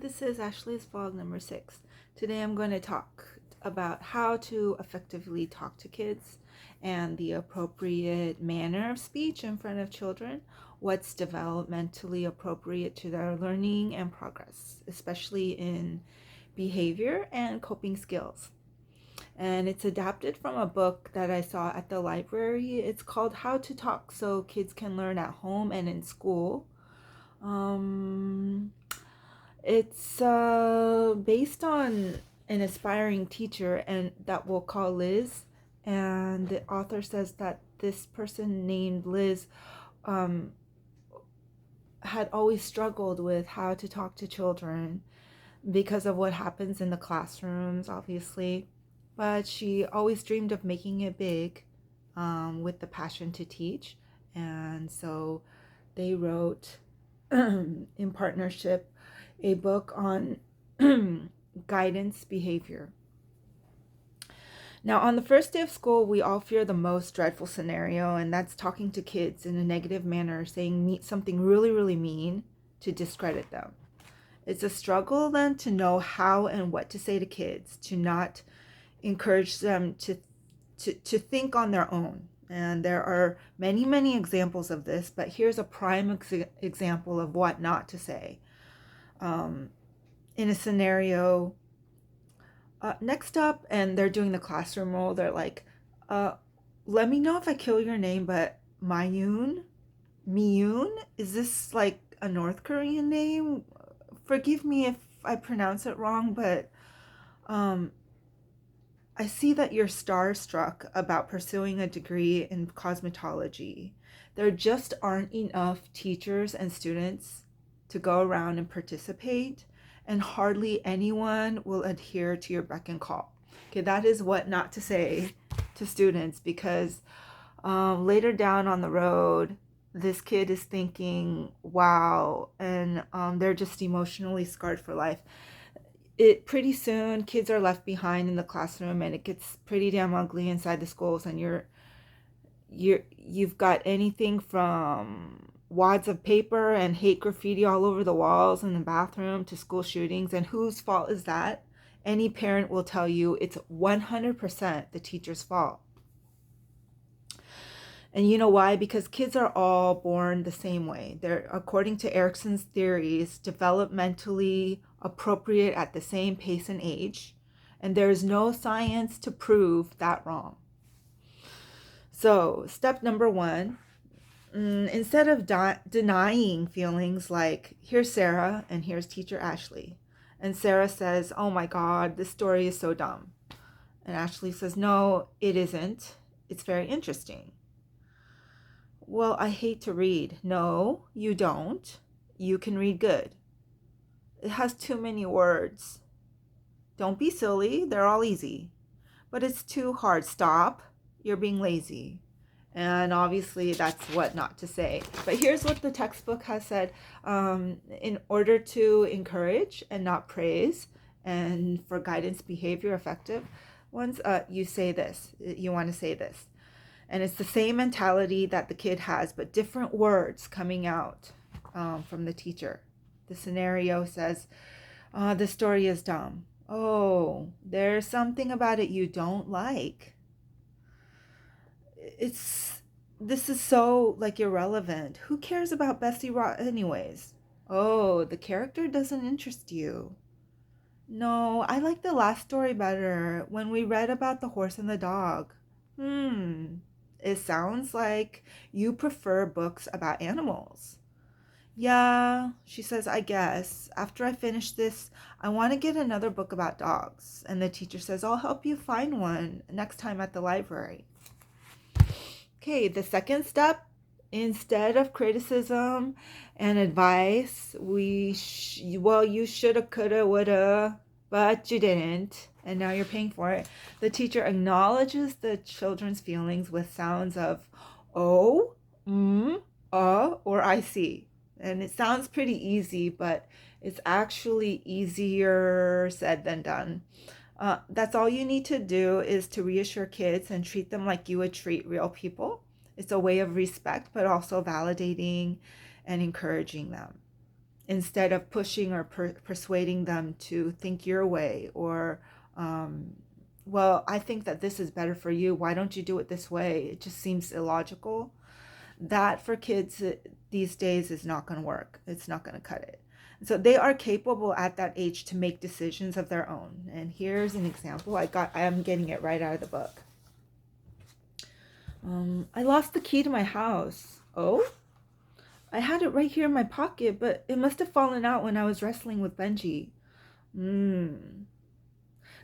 this is Ashley's vlog number 6. Today I'm going to talk about how to effectively talk to kids and the appropriate manner of speech in front of children, what's developmentally appropriate to their learning and progress, especially in behavior and coping skills. And it's adapted from a book that I saw at the library. It's called How to Talk So Kids Can Learn at Home and in School. It's based on an aspiring teacher and that we'll call Liz. And the author says that this person named Liz had always struggled with how to talk to children because of what happens in the classrooms, obviously. But she always dreamed of making it big with the passion to teach. And so they wrote in partnership a book on guidance behavior. Now, on the first day of school, we all fear the most dreadful scenario, and that's talking to kids in a negative manner, saying something really, really mean to discredit them. It's a struggle then to know how and what to say to kids, to not encourage them to think on their own. And there are many, many examples of this, but here's a prime example of what not to say. In a scenario, next up, and they're doing the classroom role, they're like, let me know if I kill your name, but Miyun, is this like a North Korean name? Forgive me if I pronounce it wrong, but I see that you're starstruck about pursuing a degree in cosmetology. There just aren't enough teachers and students to go around and participate, and hardly anyone will adhere to your beck and call. Okay, that is what not to say to students, because later down on the road, this kid is thinking, wow, and they're just emotionally scarred for life. Pretty soon, kids are left behind in the classroom, and it gets pretty damn ugly inside the schools, and you've got anything from wads of paper and hate graffiti all over the walls in the bathroom to school shootings. And whose fault is that? Any parent will tell you it's 100% the teacher's fault. And you know why? Because kids are all born the same way. They're, according to Erickson's theories, developmentally appropriate at the same pace and age. And there is no science to prove that wrong. So step number 1, instead of denying feelings like, here's Sarah and here's teacher Ashley. And Sarah says, oh my God, this story is so dumb. And Ashley says, no, it isn't. It's very interesting. Well, I hate to read. No, you don't. You can read good. It has too many words. Don't be silly. They're all easy. But it's too hard. Stop. You're being lazy. And obviously that's what not to say. But here's what the textbook has said. In order to encourage and not praise, and for guidance behavior effective ones, you say this. You want to say this. And it's the same mentality that the kid has, but different words coming out from the teacher. The scenario says, the story is dumb. Oh, there's something about it you don't like. This is so like irrelevant. Who cares about Bessie Ross anyways? Oh, the character doesn't interest you. No, I like the last story better, when we read about the horse and the dog. It sounds like you prefer books about animals. Yeah, she says, I guess. After I finish this, I want to get another book about dogs. And the teacher says, I'll help you find one next time at the library. Okay, the second step, instead of criticism and advice, you shoulda, coulda, woulda, but you didn't, and now you're paying for it. The teacher acknowledges the children's feelings with sounds of oh, or I see. And it sounds pretty easy, but it's actually easier said than done. That's all you need to do, is to reassure kids and treat them like you would treat real people. It's a way of respect, but also validating and encouraging them. instead of pushing or persuading them to think your way, or well, I think that this is better for you, why don't you do it this way? It just seems illogical. That for kids these days is not going to work. It's not going to cut it. So they are capable at that age to make decisions of their own. And here's an example. I am getting it right out of the book. I lost the key to my house. Oh? I had it right here in my pocket, but it must have fallen out when I was wrestling with Benji.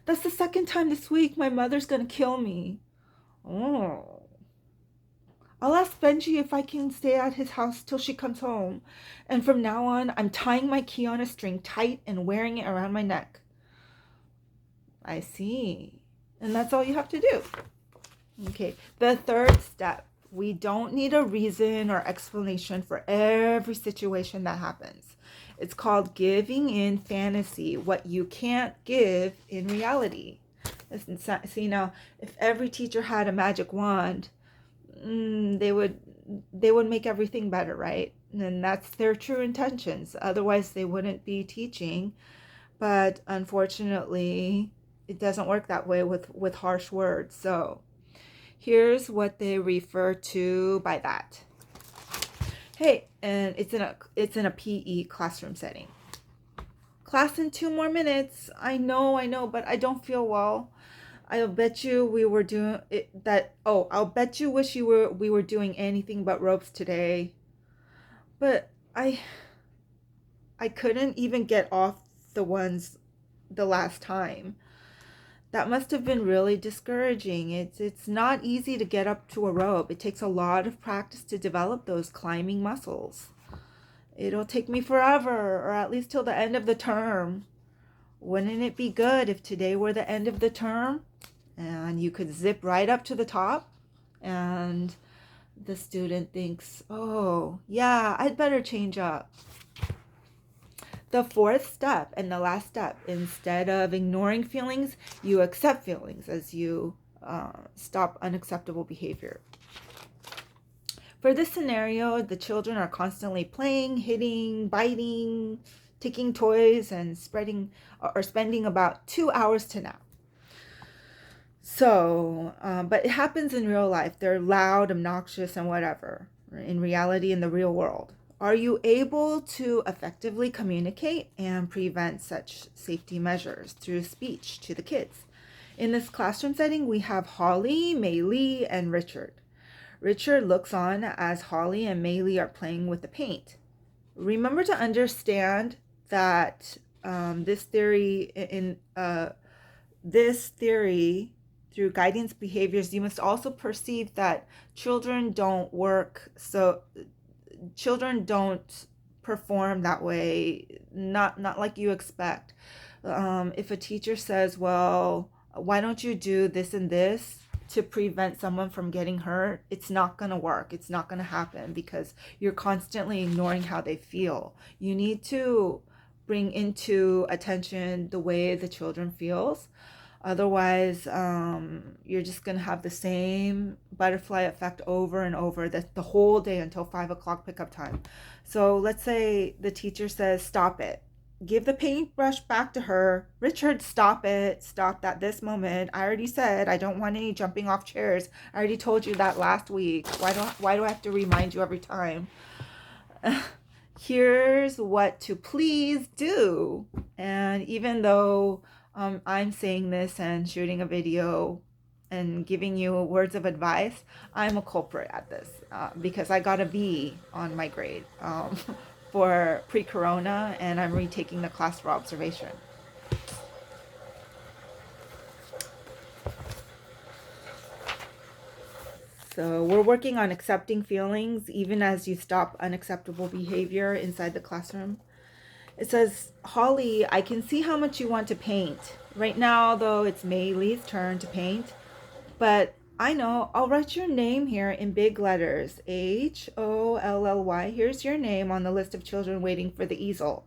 That's the second time this week. My mother's gonna kill me. Oh. I'll ask Benji if I can stay at his house till she comes home. And from now on, I'm tying my key on a string tight and wearing it around my neck. I see. And that's all you have to do. Okay, the third step. We don't need a reason or explanation for every situation that happens. It's called giving in fantasy what you can't give in reality. See, now, if every teacher had a magic wand, they would make everything better, right? And that's their true intentions. Otherwise, they wouldn't be teaching. But unfortunately, it doesn't work that way with harsh words. So here's what they refer to by that. Hey, and it's in a PE classroom setting. Class in 2 more minutes. I know, but I don't feel well. I'll bet you we were doing it that. Oh, I'll bet you wish we were doing anything but ropes today. But I couldn't even get off the ones the last time. That must have been really discouraging. It's not easy to get up to a rope. It takes a lot of practice to develop those climbing muscles. It'll take me forever, or at least till the end of the term. Wouldn't it be good if today were the end of the term and you could zip right up to the top? And the student thinks, oh, yeah, I'd better change up. The fourth step and the last step, instead of ignoring feelings, you accept feelings as you stop unacceptable behavior. For this scenario, the children are constantly playing, hitting, biting, taking toys, and spending about 2 hours to nap. So, but it happens in real life. They're loud, obnoxious, and whatever. In reality, in the real world. Are you able to effectively communicate and prevent such safety measures through speech to the kids? In this classroom setting, we have Holly, Maylee, and Richard. Richard looks on as Holly and Maylee are playing with the paint. Remember to understand that this theory through guidance behaviors, you must also perceive that children don't perform that way, not like you expect. If a teacher says, well, why don't you do this and this to prevent someone from getting hurt, it's not going to work. It's not going to happen because you're constantly ignoring how they feel. You need to bring into attention the way the children feels. Otherwise, you're just going to have the same butterfly effect over and over the whole day until 5 o'clock pickup time. So let's say the teacher says, stop it. Give the paintbrush back to her. Richard, stop it. Stop at this moment. I already said I don't want any jumping off chairs. I already told you that last week. Why do I have to remind you every time? Here's what to please do. And even though I'm saying this and shooting a video and giving you words of advice, I'm a culprit at this because I got a B on my grade for pre-corona, and I'm retaking the class for observation. So we're working on accepting feelings even as you stop unacceptable behavior inside the classroom. It says, Holly, I can see how much you want to paint. Right now, though, it's Maylee's turn to paint. But I know, I'll write your name here in big letters. Holly. Here's your name on the list of children waiting for the easel.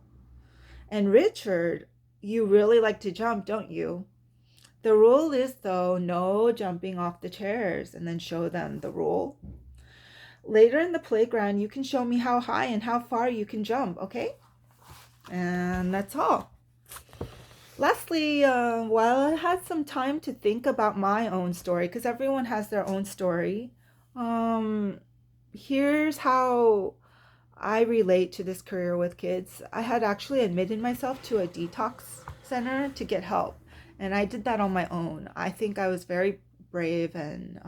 And Richard, you really like to jump, don't you? The rule is, though, no jumping off the chairs. And then show them the rule. Later in the playground, you can show me how high and how far you can jump, okay? And that's all. Lastly, while I had some time to think about my own story, because everyone has their own story, um, here's how I relate to this career with kids. I had actually admitted myself to a detox center to get help, and I did that on my own. I think I was very brave and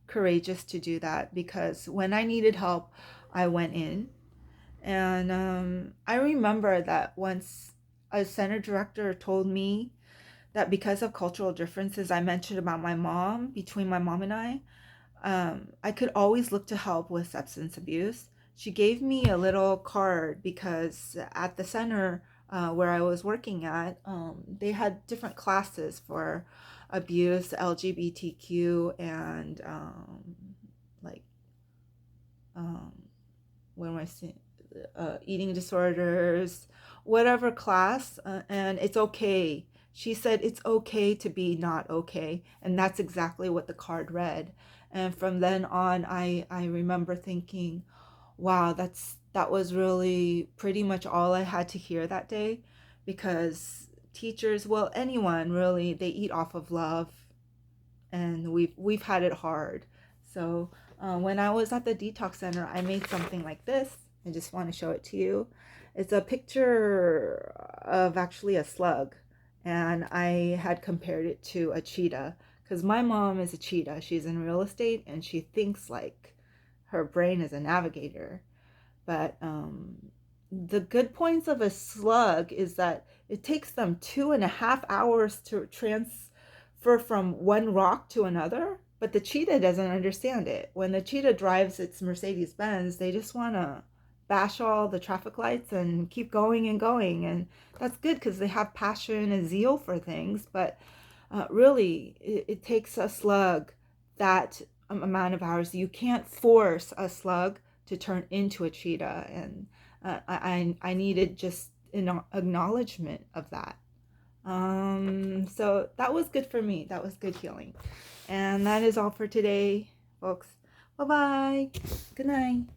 courageous to do that because when I needed help, I went in. And I remember that once a center director told me that because of cultural differences I mentioned about my mom, between my mom and I could always look to help with substance abuse. She gave me a little card because at the center where I was working at, they had different classes for abuse, LGBTQ, and like, um, what am I saying? Eating disorders, whatever class, and it's okay. She said it's okay to be not okay, and that's exactly what the card read. And from then on, I remember thinking, wow, that was really pretty much all I had to hear that day, because teachers, well, anyone really, they eat off of love, and we've had it hard. So when I was at the detox center, I made something like this. I just want to show it to you. It's a picture of actually a slug, and I had compared it to a cheetah because my mom is a cheetah. She's in real estate and she thinks like her brain is a navigator. But the good points of a slug is that it takes them 2.5 hours to transfer from one rock to another. But the cheetah doesn't understand it. When the cheetah drives its Mercedes Benz, they just want to bash all the traffic lights and keep going and going. And that's good because they have passion and zeal for things. But really, it takes a slug that amount of hours. You can't force a slug to turn into a cheetah, and I needed just an acknowledgement of that. So that was good for me. That was good healing, and that is all for today, folks. Bye bye. Good night.